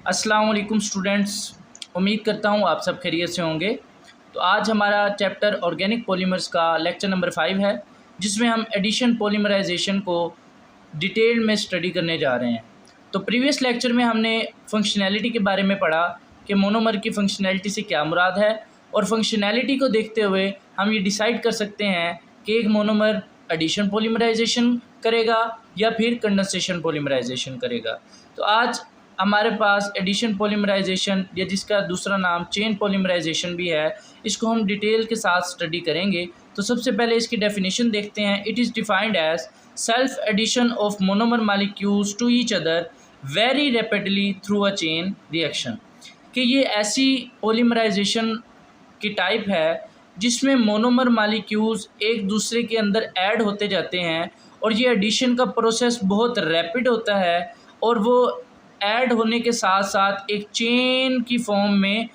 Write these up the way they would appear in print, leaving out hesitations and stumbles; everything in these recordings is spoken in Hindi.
अस्सलाम वालेकुम स्टूडेंट्स, उम्मीद करता हूँ आप सब खैरियत से होंगे। तो आज हमारा चैप्टर ऑर्गेनिक पॉलीमर्स का लेक्चर नंबर 5 है, जिसमें हम एडिशन पॉलीमराइजेशन को डिटेल में स्टडी करने जा रहे हैं। तो प्रीवियस लेक्चर में हमने फंक्शनैलिटी के बारे में पढ़ा कि मोनोमर की फंक्शनैलिटी से क्या मुराद है, और फंक्शनैलिटी को देखते हुए हम ये डिसाइड कर सकते हैं कि एक मोनोमर एडिशन पॉलीमराइजेशन करेगा या फिर कंडेंसेशन पॉलीमराइजेशन करेगा। तो आज हमारे पास एडिशन पॉलीमराइजेशन या जिसका दूसरा नाम चेन पॉलीमराइजेशन भी है, इसको हम डिटेल के साथ स्टडी करेंगे। तो सबसे पहले इसकी डेफिनेशन देखते हैं। It is defined as self addition of monomer molecules to each other very rapidly through a chain reaction. कि ये ऐसी पॉलीमराइजेशन की टाइप है जिसमें मोनोमर मालिक्यूल्स एक दूसरे के अंदर ऐड होते जाते हैं, और ये एडिशन का प्रोसेस बहुत रैपिड होता है, और वो ऐड होने के साथ साथ एक चेन की फॉर्म में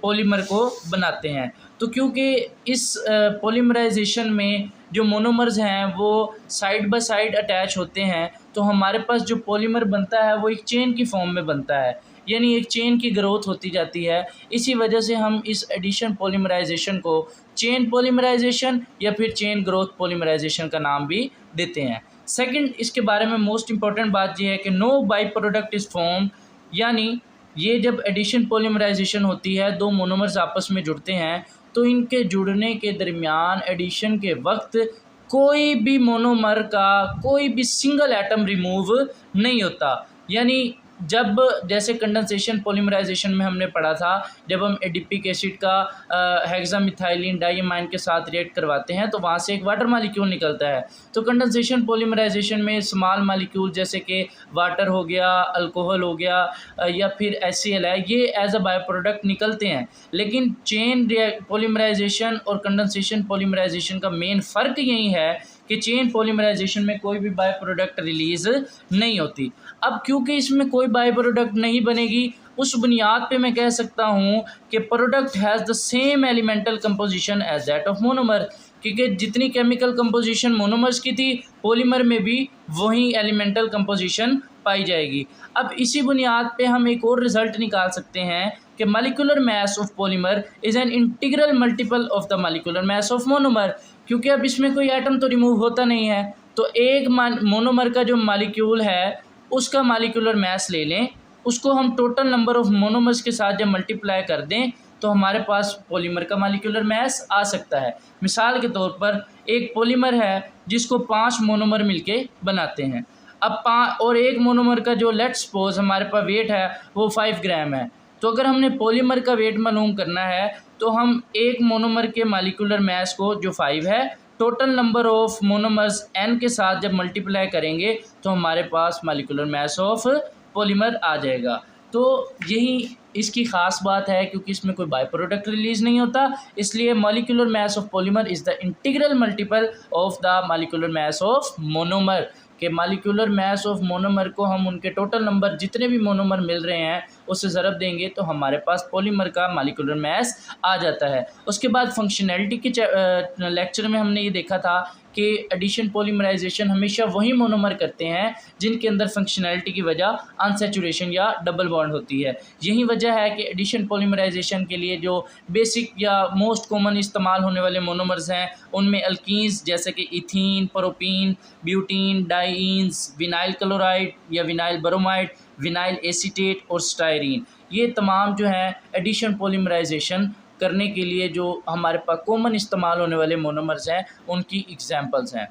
पॉलीमर को बनाते हैं। तो क्योंकि इस पॉलीमराइजेशन में जो मोनोमर्स हैं वो साइड बाय साइड अटैच होते हैं, तो हमारे पास जो पॉलीमर बनता है वो एक चेन की फॉर्म में बनता है, यानी एक चेन की ग्रोथ होती जाती है। इसी वजह से हम इस एडिशन पॉलीमराइजेशन को चेन पॉलीमराइजेशन या फिर चेन ग्रोथ पॉलीमराइजेशन का नाम भी देते हैं। सेकंड, इसके बारे में मोस्ट इंपॉर्टेंट बात यह है कि no byproduct is form, यानी ये जब एडिशन पॉलीमराइजेशन होती है, दो मोनोमर्स आपस में जुड़ते हैं, तो इनके जुड़ने के दरमियान एडिशन के वक्त कोई भी मोनोमर का कोई भी सिंगल एटम रिमूव नहीं होता। यानी जब जैसे कंडेंसेशन पॉलीमराइजेशन में हमने पढ़ा था, जब हम एडिपिक एसिड का हेक्सामिथाइलिन डाइमाइन के साथ रिएक्ट करवाते हैं तो वहाँ से एक वाटर मालिक्यूल निकलता है। तो कंडेंसेशन पॉलीमराइजेशन में स्मॉल मालिक्यूल जैसे कि वाटर हो गया, अल्कोहल हो गया या फिर HCl है, ये एज अ बाय प्रोडक्ट निकलते हैं। लेकिन चेन पॉलीमराइजेशन और कंडेंसेशन पॉलीमराइजेशन का मेन फ़र्क यही है कि चेन पॉलीमराइजेशन में कोई भी बाय प्रोडक्ट रिलीज़ नहीं होती। अब क्योंकि इसमें कोई बाय प्रोडक्ट नहीं बनेगी, उस बुनियाद पे मैं कह सकता हूँ कि product has the same elemental composition as that of monomer, क्योंकि जितनी केमिकल कंपोजिशन मोनोमर्स की थी, पॉलीमर में भी वही एलिमेंटल कंपोजिशन पाई जाएगी। अब इसी बुनियाद पे हम एक और रिज़ल्ट निकाल सकते हैं कि molecular mass of polymer is an integral multiple of the molecular mass of monomer. क्योंकि अब इसमें कोई एटम तो रिमूव होता नहीं है, तो एक मोनोमर का जो मॉलिक्यूल है उसका मॉलिक्यूलर मास ले लें, उसको हम टोटल नंबर ऑफ मोनोमर्स के साथ जब मल्टीप्लाई कर दें तो हमारे पास पॉलीमर का मॉलिक्यूलर मास आ सकता है। मिसाल के तौर पर एक पॉलीमर है जिसको 5 मोनोमर मिलके बनाते हैं। अब और एक मोनोमर का जो लेट्स सपोज हमारे पास वेट है वो 5 ग्राम है। तो अगर हमने पॉलीमर का वेट मालूम करना है तो हम एक मोनोमर के मॉलिक्यूलर मास को जो 5 है total number of monomers n के साथ जब मल्टीप्लाई करेंगे तो हमारे पास मॉलिक्यूलर मास ऑफ पॉलीमर आ जाएगा। तो यही इसकी ख़ास बात है, क्योंकि इसमें कोई बाय प्रोडक्ट रिलीज़ नहीं होता, इसलिए molecular mass of polymer is the integral multiple of the molecular mass of monomer. के मॉलिक्यूलर मास ऑफ मोनोमर को हम उनके टोटल नंबर जितने भी मोनोमर मिल रहे हैं उससे ज़रब देंगे तो हमारे पास पॉलीमर का मॉलिक्यूलर मास आ जाता है। उसके बाद फंक्शनैलिटी के लेक्चर में हमने ये देखा था कि एडिशन पॉलीमराइजेशन हमेशा वही मोनोमर करते हैं जिनके अंदर फंक्शनैलिटी की वजह अनसैचुरेशन या डबल बॉन्ड होती है। यही वजह है कि एडिशन पॉलीमराइजेशन के लिए जो बेसिक या मोस्ट कॉमन इस्तेमाल होने वाले मोनोमर्स हैं उनमें अल्कीन्स जैसे कि ethene, propene, butene, dance, vinyl chloride या विनाइल ब्रोमाइड, विनाइल एसीटेट और स्टायरीन, ये तमाम जो हैं एडिशन पॉलीमराइजेशन करने के लिए जो हमारे पास कॉमन इस्तेमाल होने वाले मोनोमर्स हैं उनकी एग्जांपल्स हैं।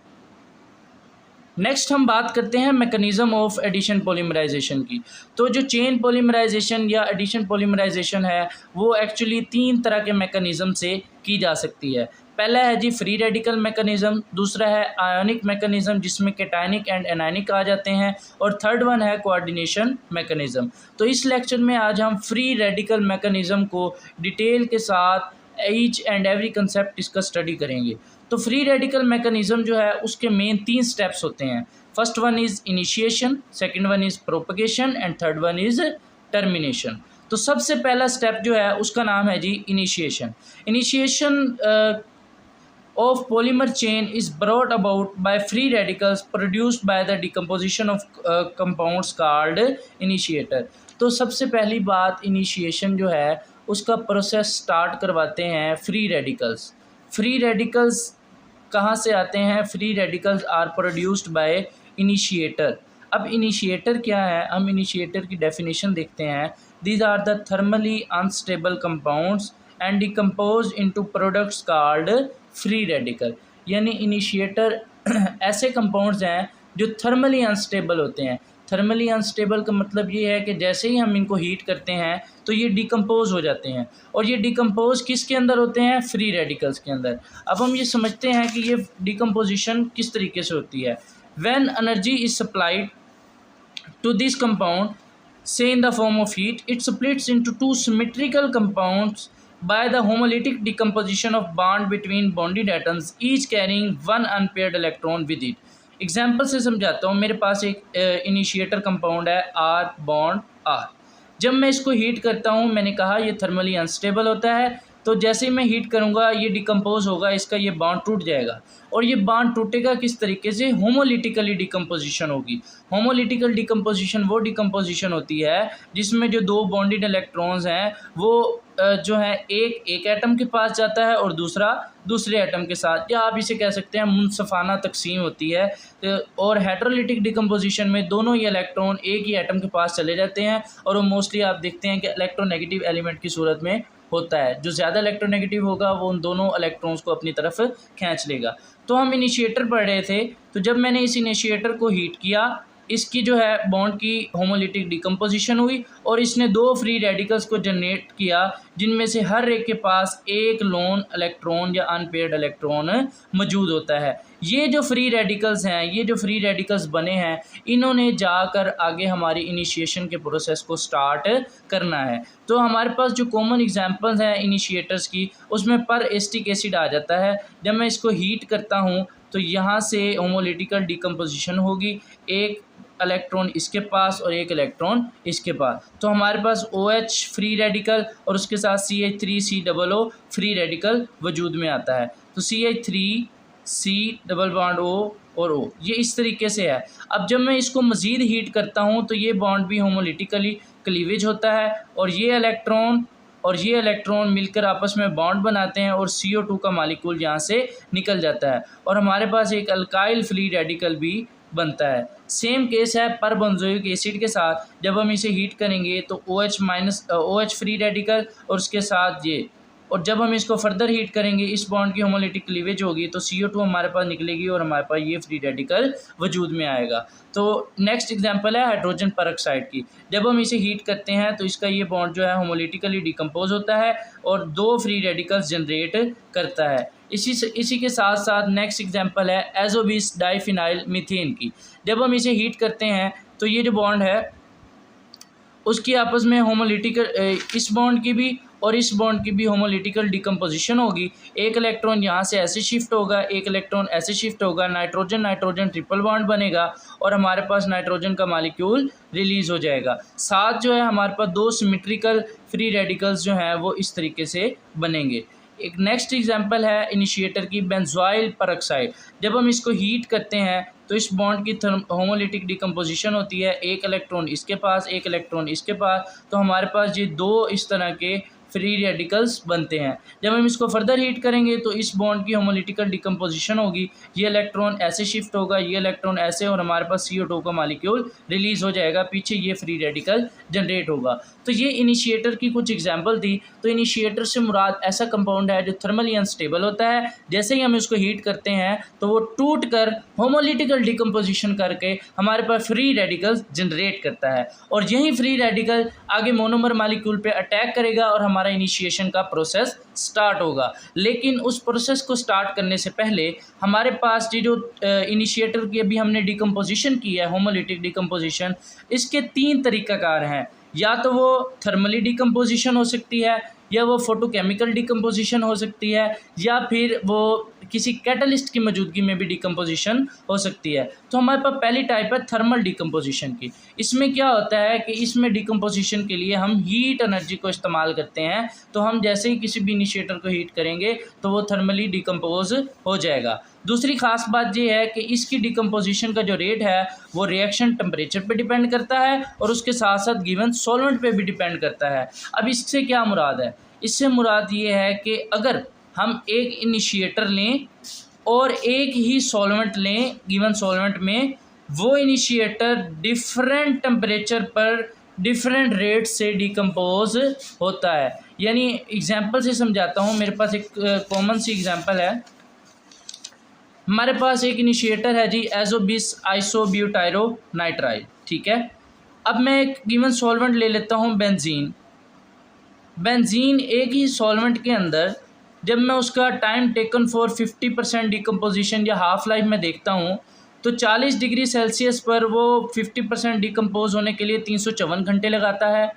नेक्स्ट हम बात करते हैं मैकेनिज़्म ऑफ एडिशन पॉलीमराइजेशन की। तो जो चेन पॉलीमराइजेशन या एडिशन पॉलीमराइजेशन है वो एक्चुअली 3 तरह के मैकेनिज़्म से की जा सकती है। पहला है जी फ्री रेडिकल मैकेनिज़्म, दूसरा है आयोनिक मैकेनिज़्म जिसमें कैटायनिक एंड एनायनिक आ जाते हैं, और थर्ड वन है कोऑर्डिनेशन मैकेनिज़्म। तो इस लेक्चर में आज हम फ्री रेडिकल मैकेनिज़्म को डिटेल के साथ ईच एंड एवरी कंसेप्ट इसका स्टडी करेंगे। तो फ्री रेडिकल मैकेनिज़्म जो है उसके मेन 3 स्टेप्स होते हैं। First one is initiation, second one is propagation and third one is termination. तो सबसे पहला स्टेप जो है उसका नाम है जी initiation. Initiation of polymer chain is brought about by free radicals produced by the decomposition of compounds called initiator। तो सबसे पहली बात इनिशिएशन जो है उसका प्रोसेस स्टार्ट करवाते हैं फ्री रेडिकल्स। फ्री रेडिकल्स कहाँ से आते हैं? Free radicals are produced by initiator. अब इनिशिएटर क्या है? हम इनिशिएटर की डेफिनेशन देखते हैं। These are the thermally unstable compounds and decompose into products called free radical. यानी इनिशिएटर ऐसे कंपाउंड्स हैं जो थर्मली अनस्टेबल होते हैं। थर्मली अनस्टेबल का मतलब ये है कि जैसे ही हम इनको हीट करते हैं तो ये डिकम्पोज हो जाते हैं, और ये डिकम्पोज किसके अंदर होते हैं? फ्री रेडिकल्स के अंदर। अब हम ये समझते हैं कि ये डिकम्पोजिशन किस तरीके से होती है। When energy is supplied to this compound, say in the form of heat, it splits into two symmetrical compounds by the homolytic decomposition of bond between bonded atoms, each carrying one unpaired electron with it. Example से समझाता हूँ। मेरे पास एक इनिशिएटर कंपाउंड है R बॉन्ड R। जब मैं इसको हीट करता हूँ, मैंने कहा ये थर्मली अनस्टेबल होता है, तो जैसे ही मैं हीट करूँगा ये डिकम्पोज होगा, इसका ये बॉन्ड टूट जाएगा। और ये बॉन्ड टूटेगा किस तरीके से? होमोलिटिकली डिकम्पोजिशन होगी। होमोलिटिकल डिकम्पोजिशन वो डिकम्पोजिशन होती है जिसमें जो दो बॉन्डेड इलेक्ट्रॉन्स हैं वो जो है एक एटम के पास जाता है और दूसरा दूसरे एटम के साथ, या आप इसे कह सकते हैं मुनसफाना तकसीम होती है। और हेटेरोलिटिक डिकम्पोजिशन में दोनों ही इलेक्ट्रॉन एक ही एटम के पास चले जाते हैं, और वो मोस्टली आप देखते हैं कि इलेक्ट्रोनेगेटिव एलिमेंट की सूरत में होता है। जो ज़्यादा इलेक्ट्रोनेगेटिव होगा वो उन दोनों इलेक्ट्रॉन्स को अपनी तरफ खींच लेगा। तो हम इनिशिएटर पढ़ रहे थे, तो जब मैंने इस इनिशिएटर को हीट किया, इसकी जो है बॉन्ड की होमोलिटिक डिकम्पोजिशन हुई और इसने दो फ्री रेडिकल्स को जनरेट किया, जिनमें से हर एक के पास एक लोन इलेक्ट्रॉन या अनपेयर्ड इलेक्ट्रॉन मौजूद होता है। ये जो फ्री रेडिकल्स हैं, ये जो फ्री रेडिकल्स बने हैं, इन्होंने जाकर आगे हमारी इनिशिएशन के प्रोसेस को स्टार्ट करना है। तो हमारे पास जो कॉमन एग्जांपल्स हैं इनिशिएटर्स की, उसमें पर एसिटिक एसिड आ जाता है। जब मैं इसको हीट करता हूँ तो यहाँ से होमोलिटिकल डिकम्पोजिशन होगी, एक इलेक्ट्रॉन इसके पास और एक इलेक्ट्रॉन इसके पास, तो हमारे पास OH फ्री रेडिकल और उसके साथ CH3COO फ्री रेडिकल वजूद में आता है। तो CH3C डबल बॉन्ड O और O, ये इस तरीके से है। अब जब मैं इसको मज़ीद हीट करता हूँ तो ये बॉन्ड भी होमोलिटिकली क्लीवेज होता है, और ये इलेक्ट्रॉन मिलकर आपस में बॉन्ड बनाते हैं और CO2 का मालिक्यूल यहाँ से निकल जाता है, और हमारे पास एक अल्काइल फ्री रेडिकल भी बनता है। सेम केस है पर बेंजोइक एसिड के साथ। जब हम इसे हीट करेंगे तो OH फ्री रेडिकल और उसके साथ ये, और जब हम इसको फर्दर हीट करेंगे इस बॉन्ड की होमोलिटिक क्लीवेज होगी तो CO2 हमारे पास निकलेगी और हमारे पास ये फ्री रेडिकल वजूद में आएगा। तो नेक्स्ट एग्जांपल है हाइड्रोजन परऑक्साइड की। जब हम इसे हीट करते हैं तो इसका ये बॉन्ड जो है होमोलिटिकली डिकम्पोज होता है और दो फ्री रेडिकल्स जनरेट करता है। इसी के साथ साथ नेक्स्ट एग्जांपल है एजोबिस डाइफिनाइल मीथेन की। जब हम इसे हीट करते हैं तो ये जो बॉन्ड है उसकी आपस में होमोलिटिकल, इस बॉन्ड की भी और इस बॉन्ड की भी होमोलिटिकल डिकम्पोजिशन होगी। एक इलेक्ट्रॉन यहाँ से ऐसे शिफ्ट होगा, एक इलेक्ट्रॉन ऐसे शिफ्ट होगा, नाइट्रोजन नाइट्रोजन ट्रिपल बॉन्ड बनेगा और हमारे पास नाइट्रोजन का मॉलिक्यूल रिलीज़ हो जाएगा। साथ जो है हमारे पास दो सिमेट्रिकल फ्री रेडिकल्स जो हैं वो इस तरीके से बनेंगे। एक नेक्स्ट एग्जांपल है इनिशिएटर की बेंजोइल परऑक्साइड। जब हम इसको हीट करते हैं तो इस बॉन्ड की होमोलिटिक डिकम्पोजिशन होती है, एक इलेक्ट्रॉन इसके पास एक इलेक्ट्रॉन इसके पास, तो हमारे पास ये दो इस तरह के फ्री रेडिकल्स बनते हैं। जब हम इसको फर्दर हीट करेंगे तो इस बॉन्ड की होमोलिटिकल डिकम्पोजिशन होगी, ये इलेक्ट्रॉन ऐसे शिफ्ट होगा, ये इलेक्ट्रॉन ऐसे, और हमारे पास CO2 का मॉलिक्यूल रिलीज़ हो जाएगा, पीछे ये फ्री रेडिकल जनरेट होगा। तो ये इनिशिएटर की कुछ एग्जांपल थी। तो इनिशिएटर से मुराद ऐसा कंपाउंड है जो थर्मली अनस्टेबल होता है, जैसे ही हम इसको हीट करते हैं तो वो टूट कर होमोलिटिकल डिकम्पोजिशन करके हमारे पास फ्री रेडिकल्स जनरेट करता है, और यही फ्री रेडिकल आगे मोनोमर मॉलिक्यूल पे अटैक करेगा और हमारा इनिशिएशन का प्रोसेस स्टार्ट होगा। लेकिन उस प्रोसेस को स्टार्ट करने से पहले हमारे पास ये जो इनिशिएटर की अभी हमने डिकम्पोजिशन की है, होमोलिटिक डिकम्पोजिशन, इसके तीन तरीक़ाकार हैं। या तो वो थर्मली डिकम्पोजिशन हो सकती है, या वो फोटोकेमिकल डिकम्पोजिशन हो सकती है, या फिर वो किसी कैटलिस्ट की मौजूदगी में भी डिकम्पोजिशन हो सकती है। तो हमारे पास पहली टाइप है थर्मल डिकम्पोजिशन की। इसमें क्या होता है कि इसमें डिकम्पोजिशन के लिए हम हीट एनर्जी को इस्तेमाल करते हैं। तो हम जैसे ही किसी भी इनिशिएटर को हीट करेंगे तो वो थर्मली डिकम्पोज हो जाएगा। दूसरी ख़ास बात ये है कि इसकी डिकम्पोजिशन का जो रेट है वो रिएक्शन टेम्परेचर पे डिपेंड करता है और उसके साथ साथ गिवन सॉल्वेंट पे भी डिपेंड करता है। अब इससे क्या मुराद है? इससे मुराद ये है कि अगर हम एक इनिशिएटर लें और एक ही सॉल्वेंट लें गिवन सॉल्वेंट में, वो इनिशिएटर डिफरेंट टेम्परेचर पर डिफरेंट रेट से डिकम्पोज होता है। यानी एग्जांपल से समझाता हूँ। मेरे पास एक कॉमन सी एग्जांपल है। हमारे पास एक इनिशिएटर है जी एजोबिस आइसोब्यूटायरो नाइट्राइल, ठीक है। अब मैं एक गिवन सॉल्वेंट ले लेता हूँ बेंजीन। बेंजीन एक ही सॉल्वेंट के अंदर जब मैं उसका टाइम टेकन फॉर 50% डिकम्पोजिशन या हाफ लाइफ में देखता हूँ तो 40 डिग्री सेल्सियस पर वो 50% डिकम्पोज होने के लिए 354 घंटे लगाता है,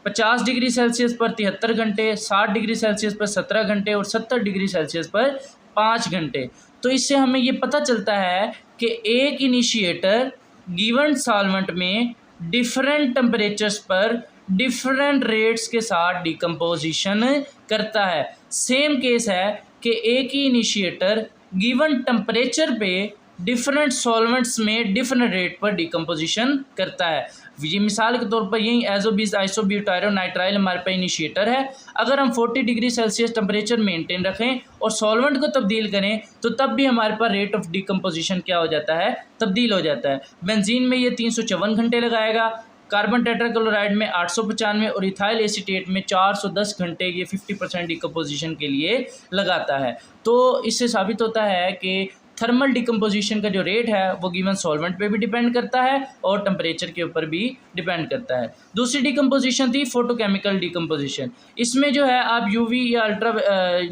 50 डिग्री सेल्सियस पर 73 घंटे, 60 डिग्री सेल्सियस पर 17 घंटे और 70 डिग्री सेल्सियस पर 5 घंटे। तो इससे हमें ये पता चलता है कि एक इनिशिएटर गिवन सॉल्वेंट में डिफरेंट टेम्परेचर्स पर डिफरेंट रेट्स के साथ डिकम्पोजिशन करता है। सेम केस है कि एक ही इनिशिएटर गिवन टेम्परेचर पे डिफरेंट सॉल्वेंट्स में डिफरेंट रेट पर डिकम्पोजिशन करता है। ये मिसाल के तौर पर यही एजोबिस आइसोब्यूटायरो नाइट्राइल हमारे पास इनिशिएटर है। अगर हम 40 डिग्री सेल्सियस टेम्परेचर मेंटेन रखें और सॉल्वेंट को तब्दील करें तो तब भी हमारे पास रेट ऑफ डिकम्पोजिशन क्या हो जाता है? तब्दील हो जाता है। बेंजीन में ये 354 घंटे लगाएगा, कार्बन टेट्राक्लोराइड में 895 और इथाइल एसीटेट में 410 घंटे ये 50% डिकम्पोजिशन के लिए लगाता है। तो इससे साबित होता है कि थर्मल डिकम्पोजिशन का जो रेट है वो गिवन सॉल्वेंट पे भी डिपेंड करता है और टेम्परेचर के ऊपर भी डिपेंड करता है। दूसरी डिकम्पोजिशन थी फोटोकेमिकल डिकम्पोजिशन। इसमें जो है आप यूवी या अल्ट्रा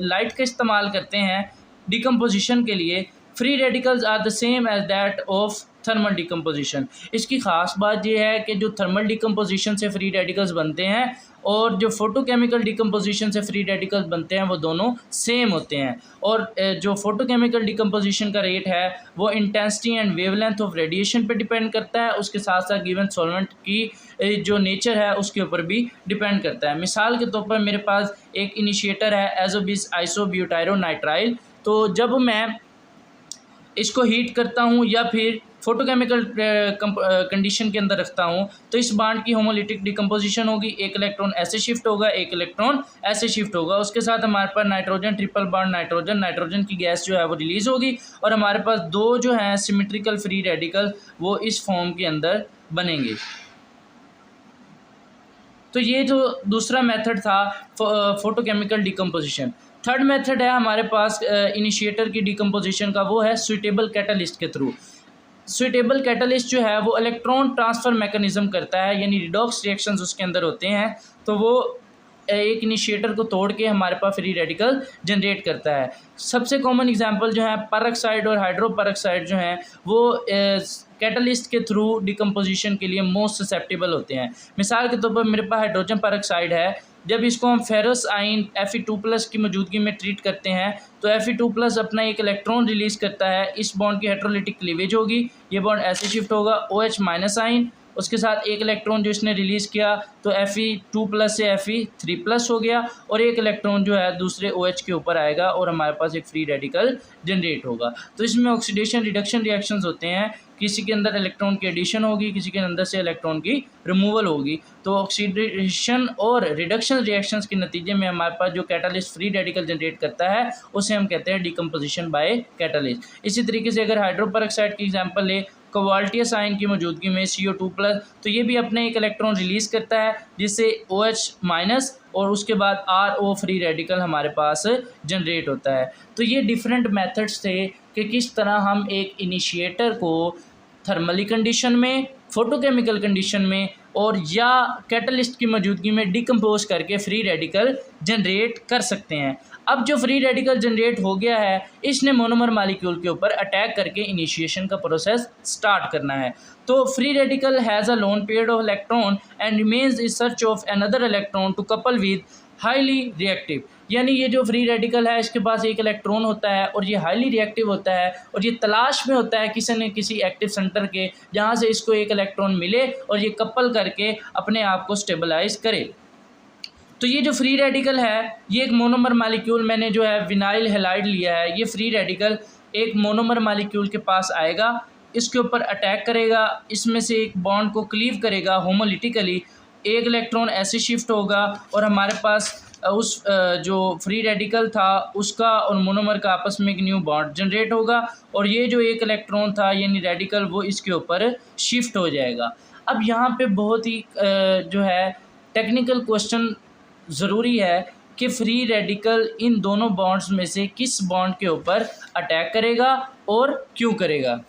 लाइट का इस्तेमाल करते हैं डिकम्पोजिशन के लिए। Free radicals are the same as that of thermal decomposition. इसकी ख़ास बात यह है कि जो थर्मल डिकम्पोजिशन से फ्री रेडिकल्स बनते हैं और जो फोटोकेमिकल डिकम्पोजिशन से फ्री रेडिकल्स बनते हैं वो दोनों सेम होते हैं। और जो फोटोकेमिकल डिकम्पोजिशन का रेट है वो intensity and wavelength of radiation पे डिपेंड करता है, उसके साथ साथ गिवन सॉल्वेंट की जो नेचर है उसके ऊपर भी डिपेंड करता है। मिसाल के तौर पर मेरे पास एक इनिशिएटर है एजोबिस आइसोब्यूटायरो नाइट्राइल। तो जब मैं इसको हीट करता हूँ या फिर फोटोकेमिकल कंडीशन के अंदर रखता हूँ तो इस बॉन्ड की होमोलिटिक डिकम्पोजिशन होगी। एक इलेक्ट्रॉन ऐसे शिफ्ट होगा, एक इलेक्ट्रॉन ऐसे शिफ्ट होगा। उसके साथ हमारे पास नाइट्रोजन ट्रिपल बॉन्ड नाइट्रोजन की गैस जो है वो रिलीज़ होगी और हमारे पास दो जो हैं सिमेट्रिकल फ्री रेडिकल वो इस फॉर्म के अंदर बनेंगे। तो ये जो दूसरा मेथड था फोटोकेमिकल डिकम्पोजिशन। थर्ड मेथड है हमारे पास इनिशिएटर की डिकम्पोजिशन का, वो है सुइटेबल कैटलिस्ट के थ्रू। सुइटेबल कैटलिस्ट जो है वो इलेक्ट्रॉन ट्रांसफ़र मैकेनिज़्म करता है, यानी रिडॉक्स रिएक्शंस उसके अंदर होते हैं। तो वो एक इनिशिएटर को तोड़ के हमारे पास फ्री रेडिकल जनरेट करता है। सबसे कॉमन एग्जांपल जो है परऑक्साइड और हाइड्रोपरऑक्साइड जो हैं वो कैटलिस्ट के थ्रू डिकम्पोजिशन के लिए मोस्ट ससेप्टेबल होते हैं। मिसाल के तौर पर मेरे पास हाइड्रोजन परऑक्साइड है। जब इसको हम फेरस आयन Fe2+ की मौजूदगी में ट्रीट करते हैं तो Fe2+ अपना एक इलेक्ट्रॉन रिलीज़ करता है। इस बॉन्ड की हेटेरोलिटिक क्लीवेज होगी, ये बॉन्ड ऐसे शिफ्ट होगा OH- आयन, उसके साथ एक इलेक्ट्रॉन जो इसने रिलीज़ किया तो Fe2+ से Fe3+ हो गया और एक इलेक्ट्रॉन जो है दूसरे OH के ऊपर आएगा और हमारे पास एक फ्री रेडिकल जनरेट होगा। तो इसमें ऑक्सीडेशन रिडक्शन रिएक्शंस होते हैं, किसी के अंदर इलेक्ट्रॉन की एडिशन होगी, किसी के अंदर से इलेक्ट्रॉन की रिमूवल होगी। तो ऑक्सीडेशन और रिडक्शन रिएक्शंस के नतीजे में हमारे पास जो कैटलिस्ट फ्री रेडिकल जनरेट करता है उसे हम कहते हैं डिकम्पोजिशन बाय कैटलिस्ट। इसी तरीके से अगर हाइड्रोपरऑक्साइड की एग्जांपल ले, कोबाल्टियस आयन की मौजूदगी में CO2+, तो ये भी अपने एक इलेक्ट्रॉन रिलीज़ करता है जिससे OH- और उसके बाद RO फ्री रेडिकल हमारे पास जनरेट होता है। तो ये डिफरेंट मेथड्स थे कि किस तरह हम एक इनिशिएटर को थर्मली कंडीशन में, फोटोकेमिकल कंडीशन में और या कैटलिस्ट की मौजूदगी में डिकम्पोज करके फ्री रेडिकल जनरेट कर सकते हैं। अब जो फ्री रेडिकल जनरेट हो गया है, इसने मोनोमर मालिक्यूल के ऊपर अटैक करके इनिशिएशन का प्रोसेस स्टार्ट करना है। तो free radical has a lone pair of electron and remains in search of another electron to couple with highly reactive. यानी ये जो फ्री रेडिकल है, इसके पास एक इलेक्ट्रॉन होता है और ये हाईली रिएक्टिव होता है और ये तलाश में होता है किसी न किसी एक्टिव सेंटर के, जहाँ से इसको एक इलेक्ट्रॉन मिले और ये कपल करके अपने आप को स्टेबलाइज करे। तो ये जो फ्री रेडिकल है, ये एक मोनोमर मालिक्यूल, मैंने जो है विनाइल हैलाइड लिया है, ये फ्री रेडिकल एक मोनोमर मालिक्यूल के पास आएगा, इसके ऊपर अटैक करेगा, इसमें से एक बॉन्ड को क्लीव करेगा होमोलिटिकली, एक इलेक्ट्रॉन ऐसे शिफ्ट होगा और हमारे पास उस जो फ्री रेडिकल था उसका और मोनोमर का आपस में एक न्यू बॉन्ड जनरेट होगा और ये जो एक इलेक्ट्रॉन था यानी रेडिकल वो इसके ऊपर शिफ्ट हो जाएगा। अब यहाँ पे बहुत ही जो है टेक्निकल क्वेश्चन ज़रूरी है कि फ्री रेडिकल इन दोनों बॉन्ड्स में से किस बॉन्ड के ऊपर अटैक करेगा और क्यों करेगा।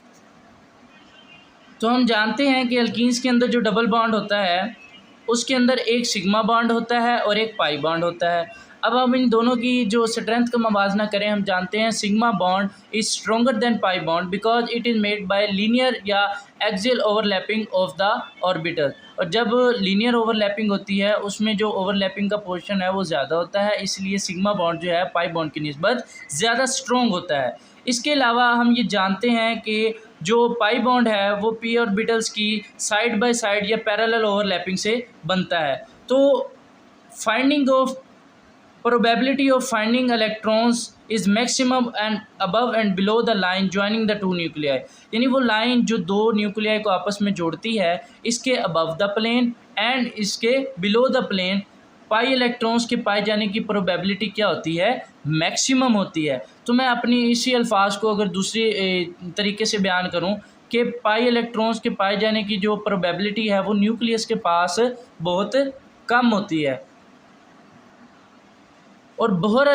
तो हम जानते हैं कि एल्कीन्स के अंदर जो डबल बॉन्ड होता है उसके अंदर एक सिग्मा बॉन्ड होता है और एक पाई बॉन्ड होता है। अब हम इन दोनों की जो स्ट्रेंथ का मवाजना करें, हम जानते हैं sigma bond is stronger than pi bond because it is made by linear या axial overlapping of the orbital. और जब लीनियर ओवरलैपिंग होती है उसमें जो ओवरलैपिंग का पोर्शन है वो ज़्यादा होता है, इसलिए सिग्मा बॉन्ड जो है पाई बॉन्ड की निस्बत ज़्यादा स्ट्रॉन्ग होता है। इसके अलावा हम ये जानते हैं कि जो पाई बॉन्ड है वो पी ऑर्बिटल्स की साइड बाय साइड या पैरेलल ओवरलैपिंग से बनता है। तो finding of probability of finding electrons is maximum and above and below the line joining the two nuclei। यानी वो लाइन जो दो न्यूक्लियाई को आपस में जोड़ती है, इसके above the plane एंड इसके below the plane pi electrons के पाए जाने की प्रोबेबिलिटी क्या होती है, मैक्सिमम होती है। तो मैं अपनी इसी अल्फाज को अगर दूसरे तरीके से बयान करूं कि पाई इलेक्ट्रॉन्स के पाए जाने की जो प्रोबेबिलिटी है वो न्यूक्लियस के पास बहुत कम होती है। और बोहर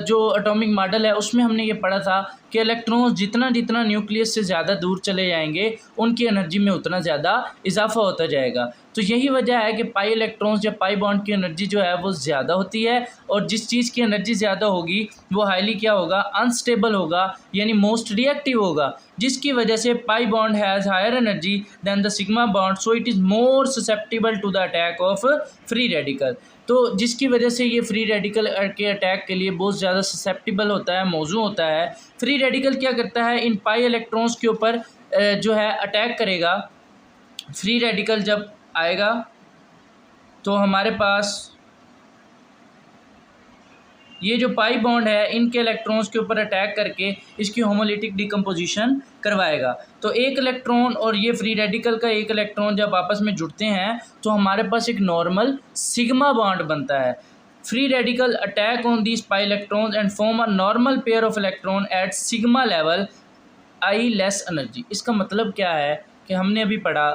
जो एटॉमिक मॉडल है उसमें हमने ये पढ़ा था कि इलेक्ट्रॉन्स जितना जितना न्यूक्लियस से ज़्यादा दूर चले जाएंगे उनकी एनर्जी में उतना ज़्यादा इजाफा होता जाएगा। तो यही वजह है कि पाई इलेक्ट्रॉन्स या पाई बॉन्ड की एनर्जी जो है वो ज़्यादा होती है और जिस चीज़ की एनर्जी ज़्यादा होगी वो हाईली क्या होगा, अनस्टेबल होगा, यानी मोस्ट रिएक्टिव होगा, जिसकी वजह से pi bond has higher energy than the sigma bond, so it is more susceptible to the attack of free radical. तो जिसकी वजह से ये फ्री रेडिकल के अटैक के लिए बहुत ज़्यादा ससेप्टिबल होता है, मौजू होता है। फ्री रेडिकल क्या करता है, इन पाई इलेक्ट्रॉन्स के ऊपर जो है अटैक करेगा। फ्री रेडिकल जब आएगा तो हमारे पास ये जो पाई बॉन्ड है इनके इलेक्ट्रॉन्स के ऊपर अटैक करके इसकी होमोलिटिक डिकम्पोजिशन करवाएगा। तो एक इलेक्ट्रॉन और ये फ्री रेडिकल का एक इलेक्ट्रॉन जब आपस में जुड़ते हैं तो हमारे पास एक नॉर्मल सिग्मा बॉन्ड बनता है। Free radical attack on these pi electrons and form a normal pair of electron at sigma level I less energy. इसका मतलब क्या है कि हमने अभी पढ़ा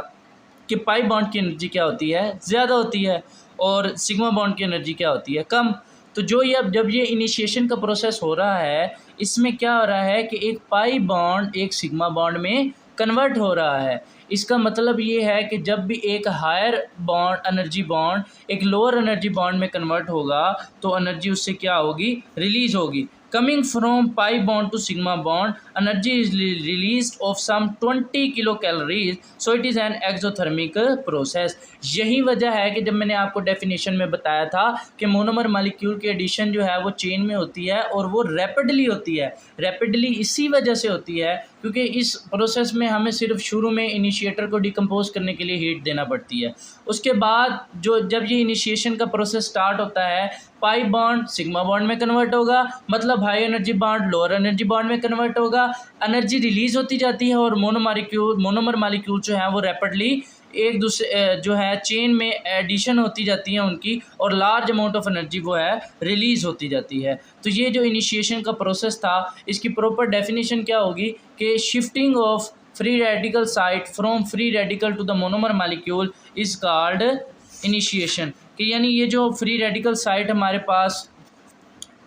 कि पाई बॉन्ड की एनर्जी क्या होती है, ज़्यादा होती है, और सिग्मा बॉन्ड की एनर्जी क्या होती है, कम। तो जो ये अब जब ये इनिशिएशन का प्रोसेस हो रहा है इसमें क्या हो रहा है कि एक पाई बॉन्ड एक सिग्मा बॉन्ड में कन्वर्ट हो रहा है। इसका मतलब ये है कि जब भी एक हायर बॉन्ड एनर्जी बॉन्ड एक लोअर एनर्जी बॉन्ड में कन्वर्ट होगा तो एनर्जी उससे क्या होगी, रिलीज़ होगी। Coming from pi bond to sigma bond, energy is released of some 20 kilocalories, so it is an exothermic process। यही वजह है कि जब मैंने आपको डेफिनेशन में बताया था कि मोनोमर मॉलिक्यूल की एडिशन जो है वो चेन में होती है और वो रैपिडली होती है। रैपिडली इसी वजह से होती है क्योंकि इस प्रोसेस में हमें सिर्फ शुरू में इनिशिएटर को डिकम्पोज करने के लिए हीट देना पड़ती है। उसके बाद जब ये इनिशिएशन का प्रोसेस स्टार्ट होता है पाई बॉन्ड सिग्मा बॉन्ड में कन्वर्ट होगा, मतलब high energy bond lower energy bond में कन्वर्ट होगा, एनर्जी रिलीज़ होती जाती है और मोनोमर मॉलिक्यूल जो है वो रैपिडली एक दूसरे जो है चेन में एडिशन होती जाती है उनकी और लार्ज अमाउंट ऑफ एनर्जी वो है रिलीज़ होती जाती है। तो ये जो इनिशिएशन का प्रोसेस था इसकी प्रॉपर डेफिनेशन क्या होगी कि shifting of free radical site from free radical to the monomer molecule is called initiation. कि यानी ये जो फ्री रेडिकल साइट हमारे पास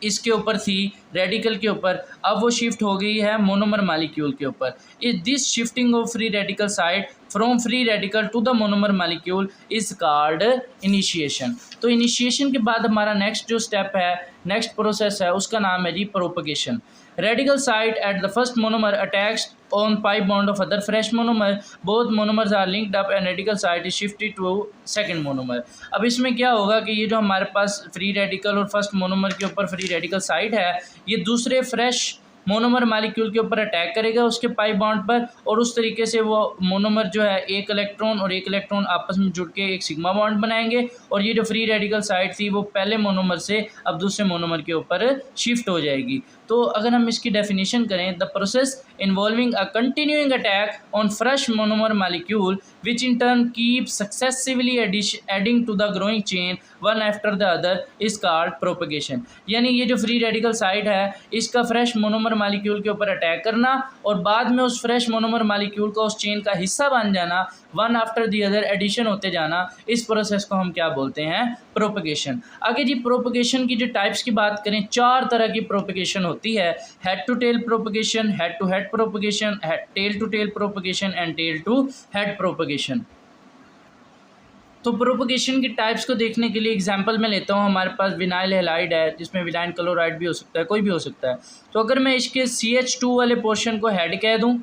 इसके ऊपर थी रेडिकल के ऊपर, अब वो शिफ्ट हो गई है मोनोमर मॉलिक्यूल के ऊपर। इस this shifting of free radical site from free radical to the monomer molecule is called initiation. तो इनिशिएशन के बाद हमारा नेक्स्ट जो स्टेप है, नेक्स्ट प्रोसेस है, उसका नाम है जी propagation. Radical site at the first monomer attacks on pi bond of other fresh monomer, both monomers are linked up and radical site is shifted to second monomer। अब इसमें क्या होगा कि ये जो हमारे पास फ्री रेडिकल और फर्स्ट मोनोमर के ऊपर फ्री रेडिकल साइट है, ये दूसरे फ्रेश मोनोमर मालिक्यूल के ऊपर अटैक करेगा उसके पाई बॉन्ड पर, और उस तरीके से वो मोनोमर जो है एक इलेक्ट्रॉन और एक इलेक्ट्रॉन आपस में जुड़ के एक सिग्मा बॉन्ड बनाएंगे, और ये जो फ्री रेडिकल साइट थी वो पहले मोनोमर से अब दूसरे मोनोमर के ऊपर शिफ्ट हो जाएगी। तो अगर हम इसकी डेफिनेशन करें, the process involving a continuing attack on fresh monomer molecule which in turn keep successively adding to the growing chain one after the other is called propagation. यानी ये जो फ्री रेडिकल साइट है, इसका फ्रेश मोनोमर मालिक्यूल के ऊपर अटैक करना और बाद में उस फ्रेश मोनोमर मालिक्यूल का उस चेन का हिस्सा बन जाना, one after the other addition होते जाना, इस प्रोसेस को हम क्या बोलते हैं? प्रोपगेशन। आगे जी प्रोपगेशन की जो टाइप्स की बात करें, 4 तरह की प्रोपगेशन होती है। Head to tail propagation, head to head propagation, tail to tail propagation and tail to head propagation. तो प्रोपगेशन की टाइप्स को देखने के लिए एग्जांपल मैं लेता हूँ। हमारे पास विनाइल हैलाइड है, जिसमें विनाइल क्लोराइड भी हो सकता है, कोई भी हो सकता है। तो अगर मैं इसके CH2 वाले पोर्शन को हेड कह दूँ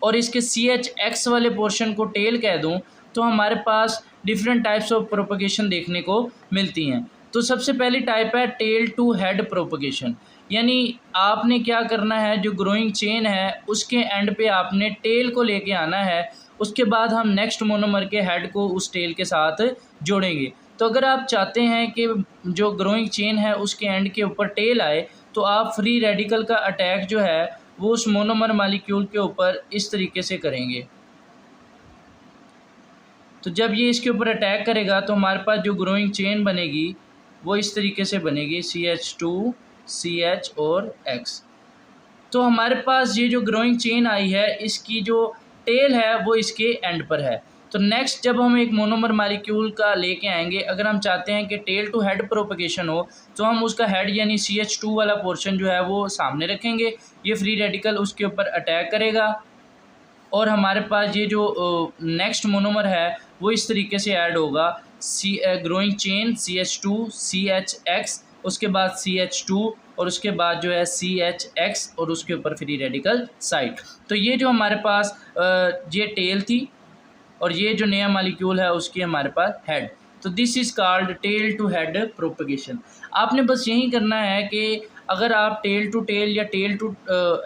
और इसके CHX वाले पोर्शन को टेल कह दूं, तो हमारे पास डिफरेंट टाइप्स ऑफ प्रोपगेशन देखने को मिलती हैं। तो सबसे पहली टाइप है टेल टू हेड प्रोपगेशन। यानी आपने क्या करना है, जो ग्रोइंग चेन है उसके एंड पे आपने टेल को लेके आना है, उसके बाद हम नेक्स्ट मोनोमर के हेड को उस टेल के साथ जोड़ेंगे। तो अगर आप चाहते हैं कि जो ग्रोइंग चेन है उसके एंड के ऊपर टेल आए, तो आप फ्री रेडिकल का अटैक जो है वो उस मोनोमर मालिक्यूल के ऊपर इस तरीके से करेंगे। तो जब ये इसके ऊपर अटैक करेगा तो हमारे पास जो ग्रोइंग चेन बनेगी वो इस तरीके से बनेगी, CH2 CH और X। तो हमारे पास ये जो ग्रोइंग चेन आई है, इसकी जो टेल है वो इसके एंड पर है। तो नेक्स्ट जब हम एक मोनोमर मालिक्यूल का लेके आएंगे, अगर हम चाहते हैं कि टेल टू हेड प्रोपगेशन हो, तो हम उसका हेड यानी CH2 वाला पोर्शन जो है वो सामने रखेंगे, ये फ्री रेडिकल उसके ऊपर अटैक करेगा और हमारे पास ये जो नेक्स्ट मोनोमर है वो इस तरीके से ऐड होगा, ग्रोइंग चेन CH2 CHX, उसके बाद CH2 और उसके बाद जो है CHX और उसके ऊपर फ्री रेडिकल साइट। तो ये जो हमारे पास ये टेल थी और ये जो नया मालिक्यूल है उसकी हमारे पास हेड। तो this is called tail to head propagation. आपने बस यही करना है कि अगर आप टेल टू टेल या टेल टू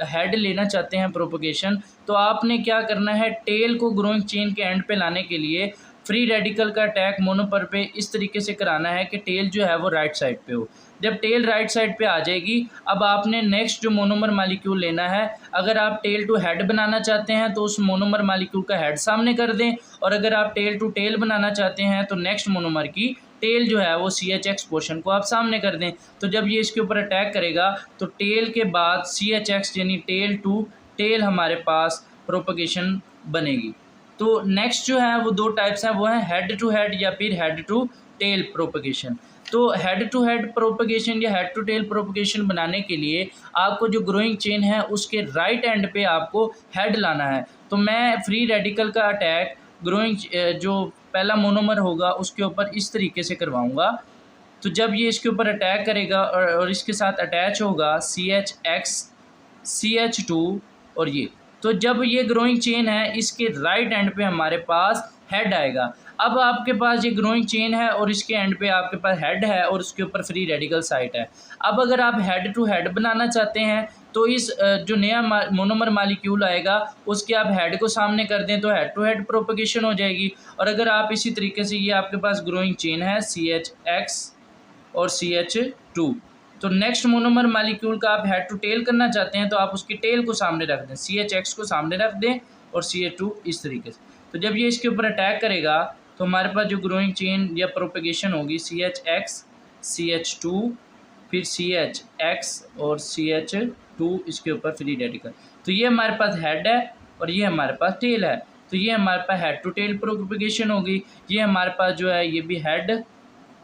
हेड लेना चाहते हैं प्रोपगेशन, तो आपने क्या करना है, टेल को ग्रोइंग चेन के एंड पे लाने के लिए फ्री रेडिकल का अटैक मोनोपर पे इस तरीके से कराना है कि टेल जो है वो राइट साइड पे हो। जब टेल राइट साइड पे आ जाएगी, अब आपने नेक्स्ट जो मोनोमर मालिक्यूल लेना है, अगर आप टेल टू हेड बनाना चाहते हैं तो उस मोनोमर मालिक्यूल का हेड सामने कर दें, और अगर आप टेल टू टेल बनाना चाहते हैं तो नेक्स्ट मोनोमर की टेल जो है वो CHX पोर्शन को आप सामने कर दें। तो जब ये इसके ऊपर अटैक करेगा तो टेल के बाद CHX यानी टेल टू टेल हमारे पास प्रोपगेशन बनेगी। तो नेक्स्ट जो है वो 2 टाइप्स हैं, वो हैं हेड टू हेड या फिर हेड टू टेल प्रोपगेशन। तो हेड टू हेड प्रोपगेशन या हेड टू टेल प्रोपगेशन बनाने के लिए आपको जो ग्रोइंग चेन है उसके राइट एंड पे आपको हेड लाना है। तो मैं फ्री रेडिकल का अटैक ग्रोइंग जो पहला मोनोमर होगा उसके ऊपर इस तरीके से करवाऊंगा। तो जब ये इसके ऊपर अटैक करेगा और इसके साथ अटैच होगा CHX CH2 और ये, तो जब ये ग्रोइंग चेन है इसके राइट एंड पे हमारे पास हेड आएगा। अब आपके पास ये ग्रोइंग चेन है और इसके एंड पे आपके पास हेड है और उसके ऊपर फ्री रेडिकल साइट है। अब अगर आप हेड टू हेड बनाना चाहते हैं तो इस जो नया मोनोमर मालिक्यूल आएगा उसके आप हेड को सामने कर दें तो हेड टू हेड प्रोपगेशन हो जाएगी। और अगर आप इसी तरीके से, ये आपके पास ग्रोइंग चेन है CHX और CH2, तो नेक्स्ट मोनोमर मालिक्यूल का आप हेड टू टेल करना चाहते हैं तो आप उसकी टेल को सामने रख दें, CHX को सामने रख दें और CH2 इस तरीके से। तो जब ये इसके ऊपर अटैक करेगा तो हमारे पास जो ग्रोइंग चेन या प्रोपगेशन होगी CHX CH2 फिर CHX और CH2 इसके ऊपर फ्री रेडिकल। तो ये हमारे पास हेड है और ये हमारे पास टेल है। तो ये हमारे पास हेड टू टेल प्रोपगेशन होगी। ये हमारे पास जो है ये भी हेड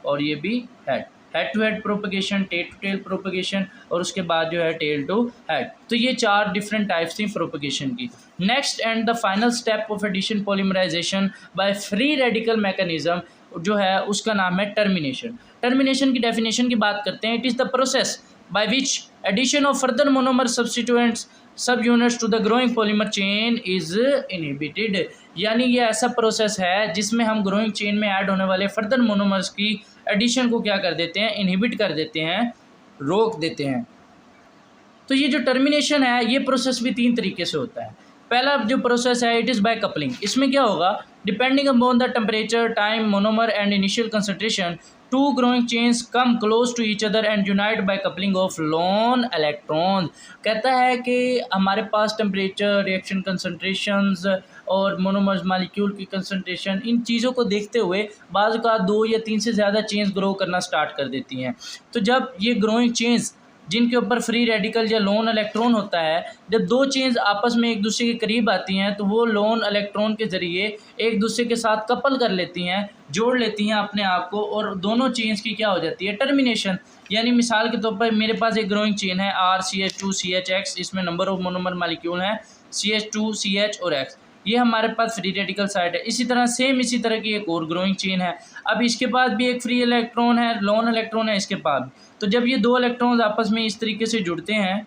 और ये भी head. Head to head propagation, tail to tail propagation और उसके बाद जो है टेल टू हेड। तो ये 4 डिफरेंट टाइप्स थी प्रोपगेशन की। Next and the final step of addition polymerization by free radical mechanism जो है उसका नाम है टर्मिनेशन। टर्मिनेशन की डेफिनेशन की बात करते हैं। It is the process by which addition of further monomer substituents sub units to the growing polymer chain is inhibited. यानी ये ऐसा प्रोसेस है जिसमें हम ग्रोइंग चेन में ऐड होने वाले फर्दर मोनोमर्स की एडिशन को क्या कर देते हैं, इनहिबिट कर देते हैं, रोक देते हैं। तो ये जो टर्मिनेशन है ये प्रोसेस भी 3 तरीके से होता है। पहला जो प्रोसेस है इट इज़ बाय कपलिंग। इसमें क्या होगा, depending upon the temperature, time, monomer and initial concentration, 2 growing chains come close to each other and unite by coupling of lone electrons। कहता है कि हमारे पास टेम्परेचर, रिएक्शन कंसंट्रेशंस और मोनोमर्स मालिक्यूल की कंसंट्रेशन, इन चीज़ों को देखते हुए बाज़ का 2 या 3 से ज़्यादा चेन्स ग्रो करना स्टार्ट कर देती हैं। तो जब ये ग्रोइंग चेन्स जिनके ऊपर फ्री रेडिकल या लोन इलेक्ट्रॉन होता है, जब 2 चेन्स आपस में एक दूसरे के करीब आती हैं तो वो लोन इलेक्ट्रॉन के ज़रिए एक दूसरे के साथ कपल कर लेती हैं, जोड़ लेती हैं अपने आप को, और दोनों चेन्स की क्या हो जाती है, टर्मिनेशन। यानी मिसाल के तौर पर मेरे पास एक ग्रोइंग चेन है RCH2CHX, इसमें नंबर ऑफ मोनोमर मालिक्यूल हैं CH2, CH और X। ये हमारे पास फ्री रेडिकल साइड है। इसी तरह सेम इसी तरह की एक और ग्रोइंग चेन है। अब इसके पास भी एक फ्री इलेक्ट्रॉन है, लोन इलेक्ट्रॉन है इसके पास। तो जब ये 2 इलेक्ट्रॉन्स आपस में इस तरीके से जुड़ते हैं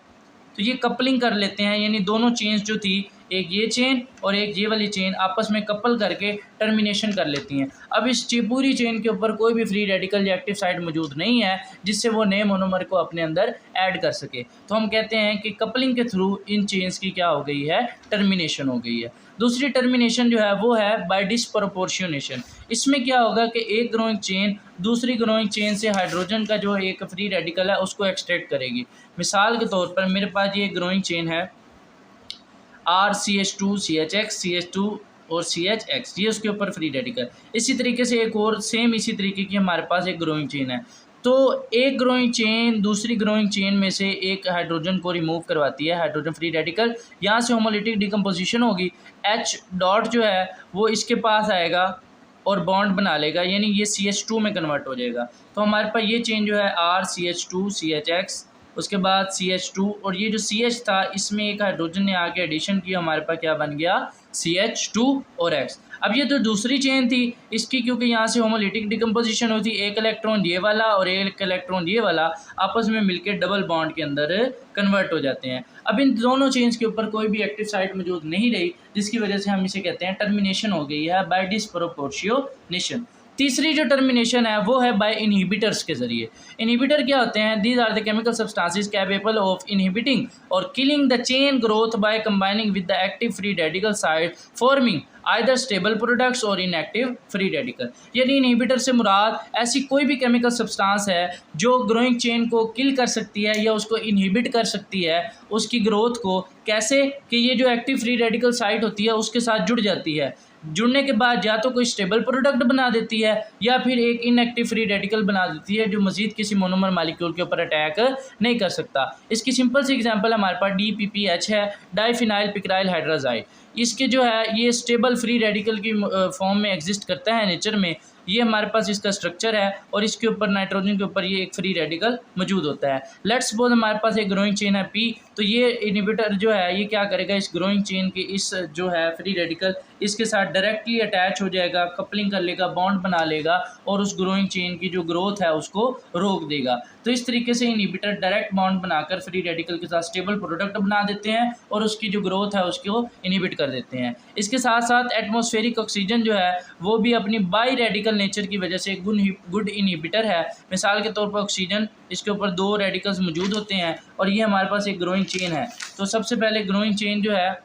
तो ये कपलिंग कर लेते हैं, यानी दोनों चेन्स जो थी, एक ये चेन और एक ये वाली चेन, आपस में कपल करके टर्मिनेशन कर लेती हैं। अब इस पूरी चेन के ऊपर कोई भी फ्री रेडिकल या एक्टिव साइड मौजूद नहीं है जिससे वो नए मोनोमर को अपने अंदर ऐड कर सके। तो हम कहते हैं कि कपलिंग के थ्रू इन चेन्स की क्या हो गई है, टर्मिनेशन हो गई है। दूसरी टर्मिनेशन जो है वो है बाय डिस्प्रोपोर्शनेशन। इसमें क्या होगा कि एक ग्रोइंग चेन दूसरी ग्रोइंग चेन से हाइड्रोजन का जो एक फ्री रेडिकल है उसको एक्सट्रैक्ट करेगी। मिसाल के तौर पर मेरे पास ये ग्रोइंग चेन है RCH2CHX, CH2 और CHX, ये उसके ऊपर फ्री रेडिकल। इसी तरीके से एक और सेम इसी तरीके की हमारे पास एक ग्रोइंग चेन है। तो एक ग्रोइंग चेन दूसरी ग्रोइंग चेन में से एक हाइड्रोजन को रिमूव करवाती है, हाइड्रोजन फ्री रेडिकल। यहाँ से होमोलिटिक डिकम्पोजिशन होगी, H डॉट जो है वो इसके पास आएगा और बॉन्ड बना लेगा, यानी ये CH2 में कन्वर्ट हो जाएगा। तो हमारे पास ये चेन जो है RCH2CHX, उसके बाद CH2, और ये जो CH था इसमें एक हाइड्रोजन ने आके एडिशन की, हमारे पास क्या बन गया, CH2 और X। अब ये जो दूसरी चेन थी इसकी क्योंकि यहाँ से होमोलिटिक डिकम्पोजिशन होती, एक इलेक्ट्रॉन ये वाला और एक इलेक्ट्रॉन ये वाला आपस में मिलकर डबल बॉन्ड के अंदर कन्वर्ट हो जाते हैं। अब इन दोनों चेन्स के ऊपर कोई भी एक्टिव साइट मौजूद नहीं रही, जिसकी वजह से हम इसे कहते हैं टर्मिनेशन हो गई है बाय डिस्प्रोपोर्शनेशन। तीसरी जो टर्मिनेशन है वो है बाय इनहिबिटर्स के जरिए। इनहिबिटर क्या होते हैं, these are the chemical substances capable of inhibiting और killing the chain growth by combining with the active free radical side forming either stable products और इनएक्टिव फ्री रेडिकल। यानी इनहिबिटर से मुराद ऐसी कोई भी केमिकल सब्सटेंस है जो ग्रोइंग चेन को किल कर सकती है या उसको इनहिबिट कर सकती है उसकी ग्रोथ को। कैसे कि ये जो एक्टिव फ्री रेडिकल साइट होती है उसके साथ जुड़ जाती है, जुड़ने के बाद या तो कोई स्टेबल प्रोडक्ट बना देती है या फिर एक इनएक्टिव फ्री रेडिकल बना देती है जो मजीद किसी मोनोमर मालिक्यूल के ऊपर अटैक नहीं कर सकता। इसकी सिंपल सी एग्जांपल हमारे पास DPPH है, डाइफिनाइल पिक्राइल हाइड्रोजाइड। इसके जो है ये स्टेबल फ्री रेडिकल की फॉर्म में एग्जिस्ट करता है नेचर में। ये हमारे पास इसका स्ट्रक्चर है और इसके ऊपर नाइट्रोजन के ऊपर ये एक फ्री रेडिकल मौजूद होता है। लेट्स सपोज हमारे पास एक ग्रोइंग चेन है P, तो ये इनहिबिटर जो है ये क्या करेगा, इस ग्रोइंग चेन के इस जो है फ्री रेडिकल इसके साथ डायरेक्टली अटैच हो जाएगा, कपलिंग कर लेगा, बॉन्ड बना लेगा और उस ग्रोइंग चेन की जो ग्रोथ है उसको रोक देगा। तो इस तरीके से इनहिबिटर डायरेक्ट बॉन्ड बनाकर फ्री रेडिकल के साथ स्टेबल प्रोडक्ट बना देते हैं और उसकी जो ग्रोथ है उसको इनहिबिट कर देते हैं। इसके साथ साथ एटमॉस्फेरिक ऑक्सीजन जो है वो भी अपनी बाई रेडिकल नेचर की वजह से गुड इनहिबिटर है। मिसाल के तौर पर ऑक्सीजन, इसके ऊपर 2 रेडिकल्स मौजूद होते हैं और ये हमारे पास एक ग्रोइंग चेन है। तो सबसे पहले ग्रोइंग चेन जो है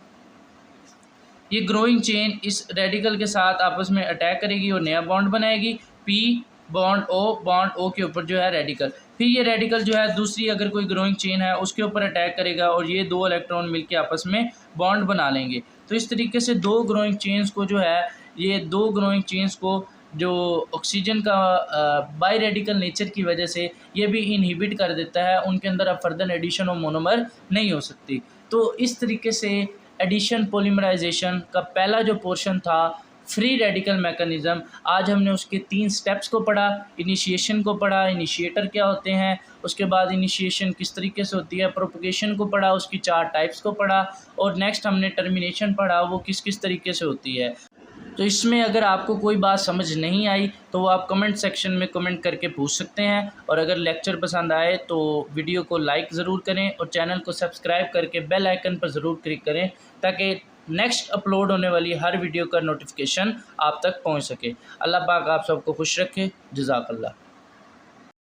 ये ग्रोइंग चेन इस रेडिकल के साथ आपस में अटैक करेगी और नया बॉन्ड बनाएगी, P बॉन्ड O के ऊपर जो है रेडिकल। फिर ये रेडिकल जो है दूसरी अगर कोई ग्रोइंग चेन है उसके ऊपर अटैक करेगा और ये 2 इलेक्ट्रॉन मिलके आपस में बॉन्ड बना लेंगे। तो इस तरीके से 2 ग्रोइंग चेन्स को जो है ये 2 ग्रोइंग चेन्स को जो ऑक्सीजन का बाई रेडिकल नेचर की वजह से ये भी इनहिबिट कर देता है, उनके अंदर अब फर्दर एडिशन ऑफ मोनोमर नहीं हो सकती। तो इस तरीके से एडिशन पॉलीमराइजेशन का पहला जो पोर्शन था फ्री रेडिकल मैकेनिज़्म। आज हमने उसके 3 स्टेप्स को पढ़ा, इनिशिएशन को पढ़ा, इनिशिएटर क्या होते हैं, उसके बाद इनिशिएशन किस तरीके से होती है, प्रोपगेशन को पढ़ा, उसकी 4 टाइप्स को पढ़ा, और नेक्स्ट हमने टर्मिनेशन पढ़ा, वो किस किस तरीके से होती है। तो इसमें अगर आपको कोई बात समझ नहीं आई तो वो आप कमेंट सेक्शन में कमेंट करके पूछ सकते हैं, और अगर लेक्चर पसंद आए तो वीडियो को लाइक ज़रूर करें और चैनल को सब्सक्राइब करके बेल आइकन पर ज़रूर क्लिक करें ताकि नेक्स्ट अपलोड होने वाली हर वीडियो का नोटिफिकेशन आप तक पहुंच सके। अल्लाह पाक आप सबको खुश रखे। जज़ाकल्लाह।